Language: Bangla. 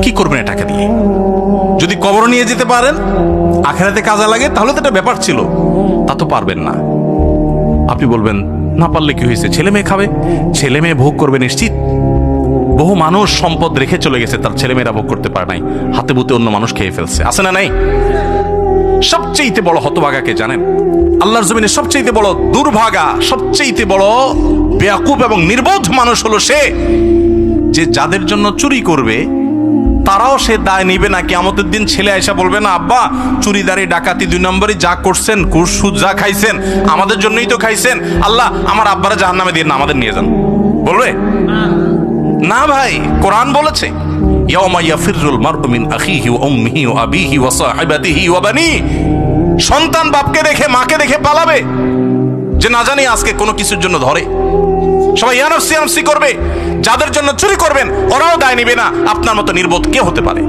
কি করবেন এ টাকা দিয়ে? যদি কবর নিয়ে যেতে পারেন, আখেরাতে কাজে লাগে, তাহলে তো এটা ব্যাপার ছিল। তা তো পারবেন না। আপনি বলবেন না পারলে কি হয়েছে, ছেলে মেয়ে খাবে, ছেলে মেয়ে ভোগ করবে নিশ্চিত। বহু মানুষ সম্পদ রেখে চলে গেছে, তার ছেলে মেয়েরা ভোগ করতে পারে নাই, হাতে বুতে অন্য মানুষ খেয়ে ফেলছে, আছে না নাই? সবচেয়ে বড় হতভাগাকে জানেন? আল্লাহর জমিনে সবচেয়ে বড় দুর্ভাগা, সবচেয়ে বড় বেয়াকুব এবং নির্বোধ মানুষ হলো সে, যে যাদের জন্য চুরি করবে তারাও সে দায় নিবে না। কিয়ামতের দিন ছেলে আয়সা বলবে না, আব্বা চুরিদারি ডাকাতি 2 নম্বরই যা করছেন, ঘুষ সুদ যা খাইছেন আমাদের জন্যই তো খাইছেন, আল্লাহ আমার আব্বারা জাহান্নামে দিয়ে না, আমাদের নিয়ে যান। বলবে না ভাই, কোরআন বলেছে ইয়াউমা ইয়াফিরুল মারউ মিন আখিহি ওয়া উম্মিহি ওয়া আবিহি ওয়া সাহিবাতিহি ওয়া বানি। সন্তান বাপকে দেখে মাকে দেখে পালাবে, যে না জানি আজকে কোনো কিছুর জন্য ধরে। সবাই ইয়ানফসি করবে। যাদের জন্য চুরি করবেন ওরাও দায় নিবে না। আপনার মতো নির্বোধ কে হতে পারে?